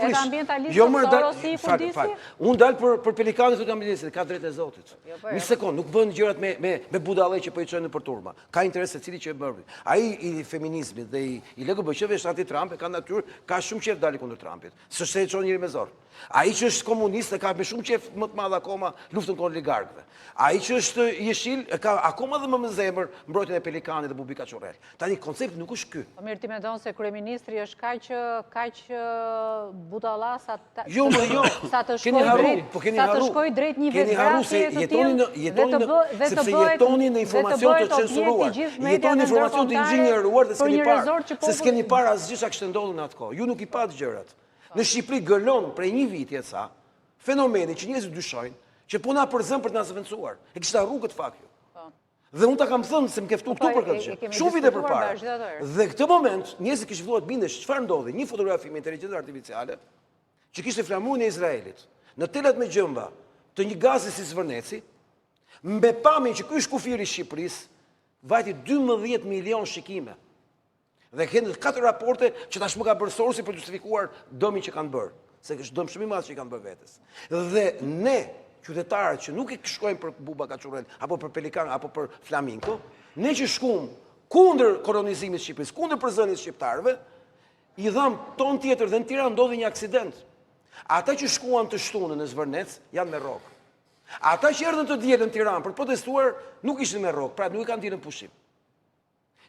Edhe ambientalistë, Sorosi i fundisi? Unë dalë për pelikanët të ambientalistë, ka drejt e Zotit. Një sekund, nuk bënë gjërat me budale që po i qënë për turma. Ka interes e cili që e bërbi. A i feminizmit dhe i LGBTQ-ve është anti-Trump, ka natyrë, ka shumë qef dali kundër Trumpit. Së shte e qonë njëri me zorë. A i që është komunist, ka me shumë qef më të madhe akoma luftën kërë oligarkëve. A i që është jeshil, ka akoma dhe më më zemër mbrojtën e pelikanit dhe Bubika Qorel. Tani, koncepti nuk është ky. Po mirë, ti me donë se kryeministri është kaq budalla sa të shkoj drejt një vetvrasje të tillë sepse jetoni në informacion të censuruar. Jetoni në informacion të inxhinjeruar dhe s'keni parë asgjë çka kishte ndodhur në atë kohë. Ju nuk i patë gjërat. Në Shqipëri gëllon prej një viti e ca fenomeni që njerëzit dyshojnë që po na përzën për të na zëvendësuar. E kishte harruar këtë fakt ju. Dhe unë ta kam thënë se më keftu këtu për këtë gjë. Shumë vite përpara. Dhe këtë moment njerëzit kishin filluar të bindesh çfarë ndodhi, një fotografi me inteligjencë artificiale që kishte flamurin e Izraelit në telat me gjëmba të një gazi si Zvërneci, mbe pamjen që ky është kufiri i Shqipërisë, vajti 12 milion shikime. Dhe kanë 4 raporte që tashmë ka bërë Sorosi për të justifikuar dëmin që kanë bërë, se është dëm shumë i madh që i kanë bërë vetes. Dhe ne, qytetarët që nuk i shkojmë për Bubaka Qorel, apo për Pelikan, apo për Flamingo, ne që shkuam kundër kolonizimit të Shqipërisë, kundër përzënies shqiptarëve, i dham ton tjetër dhe në Tiranë ndodhi një aksident. Ata që shkuan të shtunën në Zvërnec janë me rrok. Ata që erdhën të dielën në Tiranë për protestuar nuk ishin me rrok, pra nuk i kanë dhënë pushim.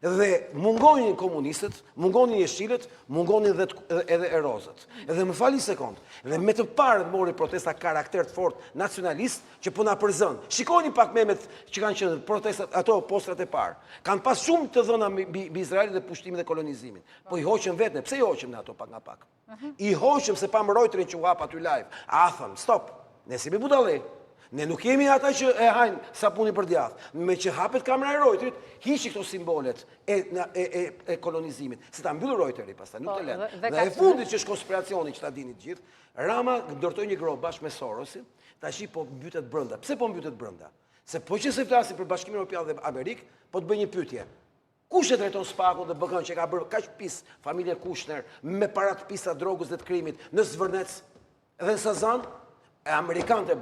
Dhe mungonin komunistët, mungonin jeshilët, mungonin edhe erozët. Edhe më fali sekund, dhe me të parë mori protesta karakter të fort nacionalist që po na përzën. Shikoni pak memet që kanë qenë protestat, ato postrat e parë. Kanë pas shumë të dhëna mbi Izraelin dhe pushtimin dhe kolonizimin. Po i hoqëm vetën, pse i hoqëm ne ato pak nga pak? I hoqëm se pa më Reuterin që u hap aty live. A thëm, stop, ne si me budallë. Ne nuk jemi ata që e hajnë sapuni për djathë. Me që hapet kamera e Reuterit, hiqi këto simbolet e kolonizimit. Se ta mbyllë Reuteri pastaj, nuk të lënë. Dhe e fundit që është konspiracioni që ta dini të gjithë, Rama ndërtoi një grop bashkë me Sorosin, tash po mbytet brenda. Pse po mbytet brenda? Se po që se flasim për Bashkimin Evropian dhe Amerikë, po të bëj një pyetje. Kush e drejton Spakun dhe BK-n që ka bërë kaq pis familje Kushner me para të pisa drogës dhe të krimit në Zvërnec dhe në Sazan? E amerikanët